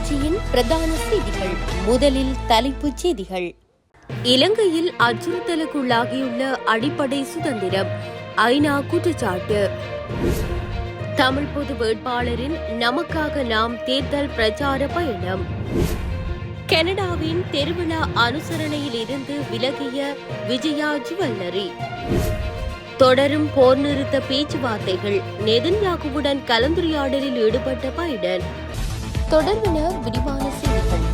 தொலைக்காட்சியின் பிரதான செய்திகள். முதலில் தலைப்புச் செய்திகள். இலங்கையில் அச்சுறுத்தலுக்குள்ளாகியுள்ள அடிப்படை சுதந்திரம், ஐநா குற்றச்சாட்டு. தமிழ் பொது வேட்பாளரின் நமக்காக நாம் தேர்தல் பிரச்சார பயணம். கனடாவின் திருவிழா அனுசரணையில் இருந்து விலகிய விஜயா ஜுவல்லரி. தொடரும் போர் நிறுத்த பேச்சுவார்த்தைகள், நெதன்யாகுவுடன் கலந்துரையாடலில் ஈடுபட்ட பைடன். தொடர்பான விரிவான செய்திகள்.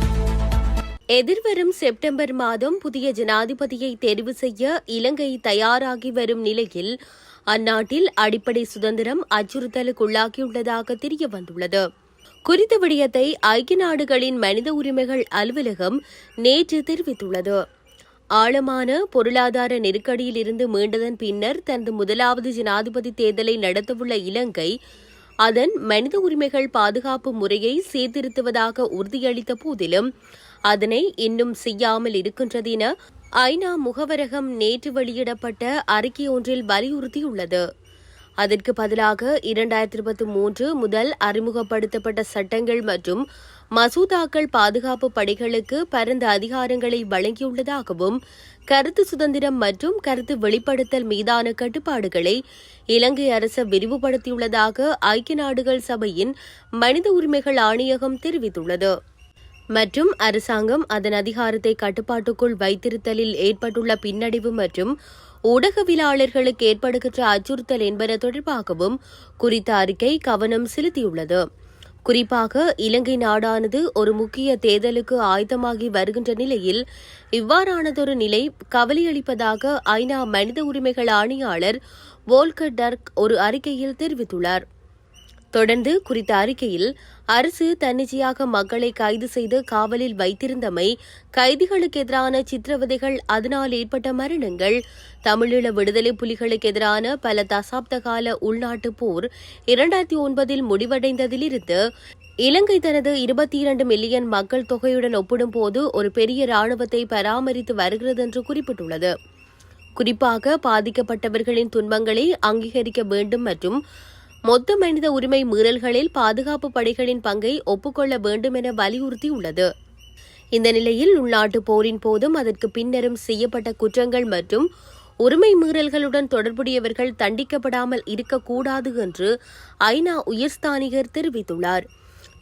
எதிர்வரும் செப்டம்பர் மாதம் புதிய ஜனாதிபதியை தெரிவு செய்ய இலங்கை தயாராகி வரும் நிலையில் அந்நாட்டில் அடிப்படை சுதந்திரம் அச்சுறுத்தலுக்குள்ளாகியுள்ளதாக தெரியவந்துள்ளது. குறித்த விடயத்தை ஐக்கிய நாடுகளின் மனித உரிமைகள் அலுவலகம் நேற்று தெரிவித்துள்ளது. ஆழமான பொருளாதார நெருக்கடியில் இருந்து மீண்டதன் பின்னர் தனது முதலாவது ஜனாதிபதி தேர்தலை நடத்தவுள்ள இலங்கை அதன் மனித உரிமைகள் பாதுகாப்பு முறையை சீர்திருத்துவதாக உறுதியளித்த போதிலும் அதனை இன்னும் செய்யாமல் இருக்கின்றது என ஐநா முகவரகம் நேற்று வெளியிடப்பட்ட அறிக்கை ஒன்றில் வலியுறுத்தியுள்ளது. அதற்கு பதிலாக 2023 முதல் அறிமுகப்படுத்தப்பட்ட சட்டங்கள் மற்றும் மசோதாக்கள் பாதுகாப்பு படைகளுக்கு பரந்த அதிகாரங்களை வழங்கியுள்ளதாகவும் கருத்து சுதந்திரம் மற்றும் கருத்து வெளிப்படுத்தல் மீதான கட்டுப்பாடுகளை இலங்கை அரசு விரிவுபடுத்தியுள்ளதாக ஐக்கிய நாடுகள் சபையின் மனித உரிமைகள் ஆணையகம் தெரிவித்துள்ளது. மற்றும் அரசாங்கம் அதன் அதிகாரத்தை கட்டுப்பாட்டுக்குள் வைத்திருத்தலில் ஏற்பட்டுள்ள பின்னடைவு மற்றும் ஊடகவியலாளர்களுக்கு ஏற்படுகின்ற அச்சுறுத்தல் என்பன தொடர்பாகவும் குறித்த அறிக்கை கவனம் செலுத்தியுள்ளது. குறிப்பாக இலங்கை நாடானது ஒரு முக்கிய தேர்தலுக்கு ஆயத்தமாகி வருகின்ற நிலையில் இவ்வாறானதொரு நிலை கவலையளிப்பதாக ஐநா மனித உரிமைகள் ஆணையாளர் வோல்கர் டர்க் ஒரு அறிக்கையில் தெரிவித்துள்ளார். தொடர்ந்து குறித்த அறிக்கையில் அரசு தன்னிச்சையாக மக்களை கைது செய்து காவலில் வைத்திருந்தமை, கைதிகளுக்கு எதிரான சித்திரவதைகள், அதனால் ஏற்பட்ட மரணங்கள், தமிழீழ விடுதலை புலிகளுக்கு எதிரான பல தசாப்த கால உள்நாட்டுப் போர் 2009 முடிவடைந்ததிலிருந்து இலங்கை தனது 22 மில்லியன் மக்கள் தொகையுடன் ஒப்பிடும்போது ஒரு பெரிய இராணுவத்தை பராமரித்து வருகிறது என்று குறிப்பிட்டுள்ளது. குறிப்பாக பாதிக்கப்பட்டவர்களின் துன்பங்களை அங்கீகரிக்க வேண்டும் மற்றும் மொத்த மனித உரிமை மீறல்களில் பாதுகாப்பு படைகளின் பங்கை ஒப்புக்கொள்ள வேண்டும் என வலியுறுத்தியுள்ளது. இந்த நிலையில் உள்நாட்டுப் போரின் போதும் அதற்கு பின்னரும் செய்யப்பட்ட குற்றங்கள் மற்றும் உரிமை மீறல்களுடன் தொடர்புடையவர்கள் தண்டிக்கப்படாமல் இருக்கக்கூடாது என்று ஐநா உயர்ஸ்தானிகர் தெரிவித்துள்ளார்.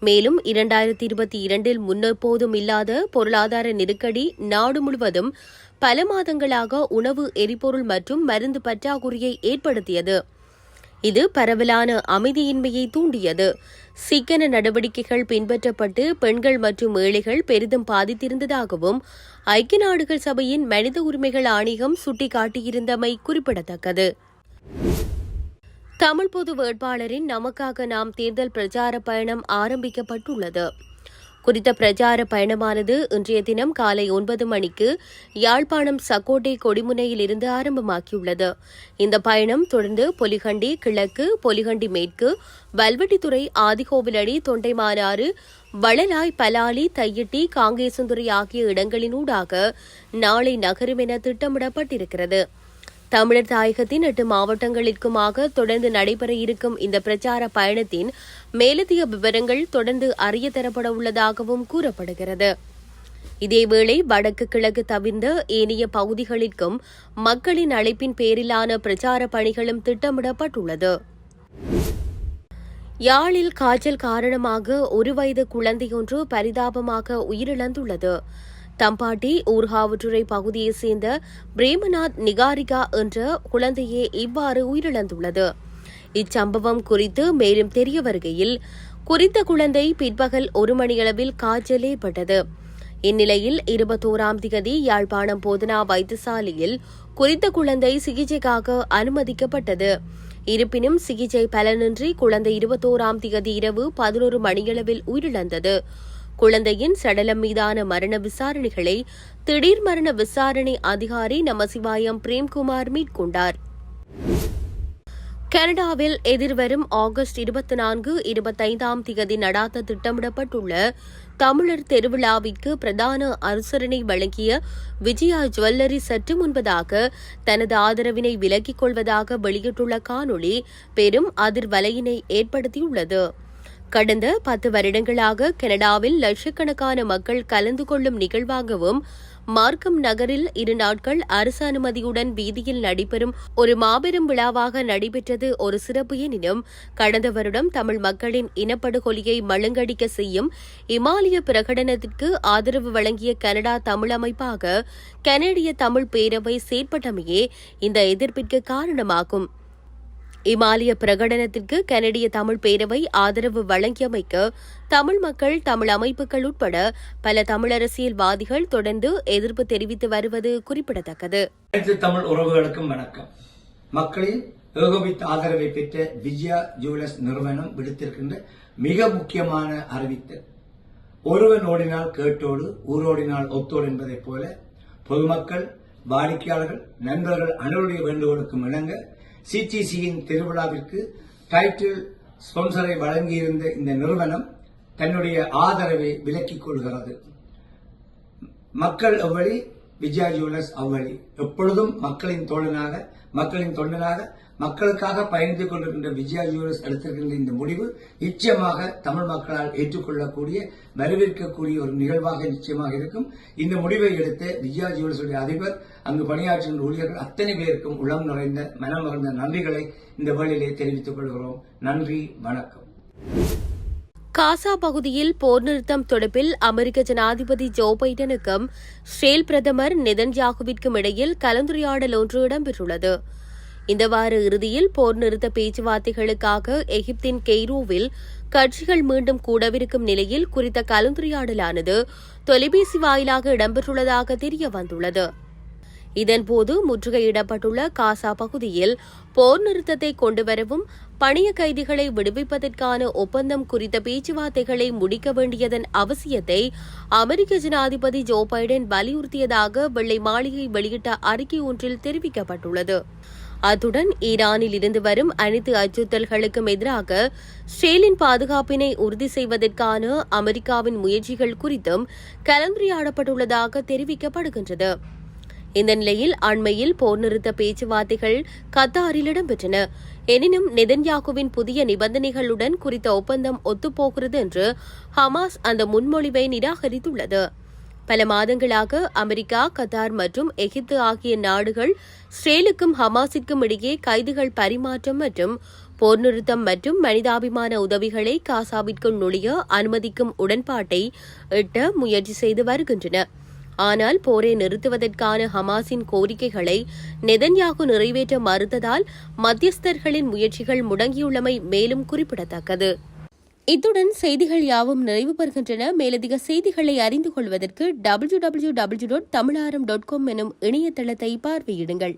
மேலும் 2022 முன்னெப்போதும் இல்லாத பொருளாதார நெருக்கடி நாடு முழுவதும் பல மாதங்களாக உணவு, எரிபொருள் மற்றும் மருந்து பற்றாக்குறையை ஏற்படுத்தியது. இது பரவலான அமைதியின்மையை தூண்டியது. சிக்கன நடவடிக்கைகள் பின்பற்றப்பட்டு பெண்கள் மற்றும் ஏழைகள் பெரிதும் பாதித்திருந்ததாகவும் ஐக்கிய நாடுகள் சபையின் மனித உரிமைகள் ஆணையம் சுட்டிக்காட்டியிருந்தமை குறிப்பிடத்தக்கது. தமிழ் பொது வேட்பாளரின் நமக்காக நாம் தேர்தல் பிரச்சார பயணம் ஆரம்பிக்கப்பட்டுள்ளது. குறித்த பிரச்சார பயணமானது இன்றைய தினம் காலை 9 மணிக்கு யாழ்ப்பாணம் சக்கோட்டை கொடிமுனையில் இருந்து ஆரம்பமாகியுள்ளது. இந்த பயணம் தொடர்ந்து பொலிகண்டி கிழக்கு, பொலிகண்டி மேற்கு, வல்வெட்டித்துறை, ஆதிகோவிலடி, தொண்டைமானாறு, வளலாய், பலாலி, தையிட்டி, காங்கேசந்துறை ஆகிய இடங்களினூடாக நாளை நகரும் என திட்டமிடப்பட்டிருக்கிறது. தமிழர் தாயகத்தின் 8 மாவட்டங்களிற்குமாக தொடர்ந்து நடைபெற இருக்கும் இந்த பிரச்சார பயணத்தின் மேலதிக விவரங்கள் தொடர்ந்து அறிய தரப்பட உள்ளதாகவும் கூறப்படுகிறது. இதேவேளை வடக்கு கிழக்கு தவிர்ந்த ஏனைய பகுதிகளிற்கும் மக்களின் அழைப்பின் பேரிலான பிரச்சார பணிகளும் திட்டமிடப்பட்டுள்ளது. யாழில் காய்ச்சல் காரணமாக 1 வயது குழந்தையொன்று பரிதாபமாக உயிரிழந்துள்ளது. தம்பாட்டி ஊர்காவற்றுறை பகுதியைச் சேர்ந்த பிரேமநாத் நிகாரிகா என்ற குழந்தையே இவ்வாறு உயிரிழந்துள்ளது. இச்சம்பவம் குறித்து மேலும் தெரிய வருகையில் குறித்த குழந்தை பிற்பகல் 1 மணியளவில் காய்ச்சல் ஏற்பட்டது. இந்நிலையில் 21ஆம் தேதி யாழ்ப்பாணம் போதனா வைத்தியசாலையில் குறித்த குழந்தை சிகிச்சைக்காக அனுமதிக்கப்பட்டது. இருப்பினும் சிகிச்சை பலனின்றி குழந்தை 21ஆம் தேதி இரவு 11 மணியளவில் உயிரிழந்தது. குழந்தையின் சடலம் மீதான மரண விசாரணைகளை திடீர் மரண விசாரணை அதிகாரி நமசிவாயம் பிரேம்குமார் மேற்கொண்டார். கனடாவில் எதிர்வரும் ஆகஸ்ட் 24, 25ஆம் தேதி நடாத்த திட்டமிடப்பட்டுள்ள தமிழர் திருவிழாவிற்கு பிரதான அனுசரணை வழங்கிய விஜயா ஜுவல்லரி சற்று முன்பதாக தனது ஆதரவினை விலக்கிக் கொள்வதாக வெளியிட்டுள்ள காணொளி பெரும் அதிர்வலையினை ஏற்படுத்தியுள்ளது. கடந்த 10 வருடங்களாக கனடாவில் லட்சக்கணக்கான மக்கள் கலந்து கொள்ளும் நிகழ்வாகவும் மார்க்கம் நகரில் 2 நாட்கள் அரசு அனுமதியுடன் வீதியில் நடைபெறும் ஒரு மாபெரும் விழாவாக நடைபெற்றது ஒரு சிறப்பு எனினும் கடந்த வருடம் தமிழ் மக்களின் இனப்படுகொலையை மழுங்கடிக்க செய்யும் இமாலய பிரகடனத்திற்கு ஆதரவு வழங்கிய கனடா தமிழ் அமைப்பாக கனேடிய தமிழ் பேரவை செயற்பட்டமையே இந்த எதிர்ப்பிற்கு காரணமாகும். இமாலய பிரகடனத்திற்கு கனடிய தமிழ் பேரவை ஆதரவு வழங்கியமைக்கு தமிழ் மக்கள், தமிழ் அமைப்புகள் உட்பட பல தமிழ் அரசியல்வாதிகள் தொடர்ந்து எதிர்ப்பு தெரிவித்து வருவது குறிப்பிடத்தக்கது. அனைத்து தமிழ் உறவுகளுக்கும் வணக்கம். மக்களின் ஏகோபித்த ஆதரவை பெற்ற விஜயா ஜுவல்லர்ஸ் நிறுவனம் விடுத்திருக்கின்ற மிக முக்கியமான அறிவித்தல், ஒருவன் ஓடினால் கேட்டோடு, ஊரோடினால் ஒத்தோடு என்பதைப் போல பொதுமக்கள், வாடிக்கையாளர்கள், நண்பர்கள் அனைவருடைய வேண்டுகோளுக்கும் இணங்க சிடிசியின் திருவிழாவிற்கு டைட்டில் ஸ்பான்சரை வழங்கியிருந்த இந்த நிறுவனம் தன்னுடைய ஆதரவை விலக்கிக் கொள்கிறது. மக்கள் எவ்வளி, விஜயா ஜுவல்லர்ஸ் அவ்வளி. எப்பொழுதும் மக்களின் தொண்டனாக மக்களுக்காக பயணித்துக் கொண்டிருக்கின்ற விஜயா ஜுவல்லர்ஸ் எடுத்திருக்கின்ற இந்த முடிவு நிச்சயமாக தமிழ் மக்களால் ஏற்றுக்கொள்ளக்கூடிய, வரவேற்கக்கூடிய ஒரு நிகழ்வாக நிச்சயமாக இருக்கும். இந்த முடிவை எடுத்த விஜயா ஜுவல்லர்ஸ் அதிபர், அங்கு பணியாற்றுகின்ற ஊழியர்கள் அத்தனை பேருக்கும் உளம் நிறைந்த, மனம் நிறைந்த நன்றிகளை இந்த வேளையிலே தெரிவித்துக் கொள்கிறோம். நன்றி, வணக்கம். காசா பகுதியில் போர் நிறுத்தம் தொடர்பில் அமெரிக்க ஜனாதிபதி ஜோ பைடனுக்கும் இஸ்ரேல் பிரதமர் நெதன்யாகுவிற்கும் இடையில் கலந்துரையாடல் ஒன்று இடம்பெற்றுள்ளது. இந்த வார இறுதியில் போர் நிறுத்த பேச்சுவார்த்தைகளுக்காக எகிப்தின் கெய்ரோவில் கட்சிகள் மீண்டும் கூடவிருக்கும் நிலையில் குறித்த கலந்துரையாடலானது தொலைபேசி வாயிலாக இடம்பெற்றுள்ளதாக தெரிய வந்துள்ளது. இதன்போது முற்றுகையிடப்பட்டுள்ள காசா பகுதியில் போர் நிறுத்தத்தை கொண்டுவரவும் பணிய கைதிகளை விடுவிப்பதற்கான ஒப்பந்தம் குறித்த பேச்சுவார்த்தைகளை முடிக்க வேண்டியதன் அவசியத்தை அமெரிக்க ஜனாதிபதி ஜோ பைடன் வலியுறுத்தியதாக வெள்ளை மாளிகை வெளியிட்ட அறிக்கை ஒன்றில் தெரிவிக்கப்பட்டுள்ளது. அத்துடன் ஈரானில் இருந்து வரும் அனைத்து அச்சுறுத்தல்களுக்கும் எதிராக இஸ்ரேலின் பாதுகாப்பினை உறுதி செய்வதற்கான அமெரிக்காவின் முயற்சிகள் குறித்தும் கலந்துரையாடப்பட்டுள்ளதாக தெரிவிக்கப்படுகின்றது. இந்த நிலையில் அண்மையில் போர் நிறுத்த பேச்சுவார்த்தைகள் கத்தாரில் இடம்பெற்றன. எனினும் நெதன்யாகுவின் புதிய நிபந்தனைகளுடன் குறித்த ஒப்பந்தம் ஒத்துப்போகிறது என்று ஹமாஸ் அந்த முன்மொழிவை நிராகரித்துள்ளது. பல மாதங்களாக அமெரிக்கா, கத்தார் மற்றும் எகிப்து ஆகிய நாடுகள் இஸ்ரேலுக்கும் ஹமாஸிற்கும் இடையே கைதிகள் பரிமாற்றம் மற்றும் போர் நிறுத்தம் மற்றும் மனிதாபிமான உதவிகளை காசாவிற்குள் நுழைய அனுமதிக்கும் உடன்பாட்டை எட்ட முயற்சி செய்து வருகின்றன. ஆனால் போரை நிறுத்துவதற்கான ஹமாஸின் கோரிக்கைகளை நெதன்யாகு நிறைவேற்ற மறுத்ததால் மத்தியஸ்தர்களின் முயற்சிகள் முடங்கியுள்ளமை மேலும் குறிப்பிடத்தக்கது. இத்துடன் செய்திகள் யாவும் நிறைவு பெறுகின்றன. மேலதிக செய்திகளை அறிந்து கொள்வதற்கு www.tamilaram.com எனும் இணையதளத்தை பார்வையிடுங்கள்.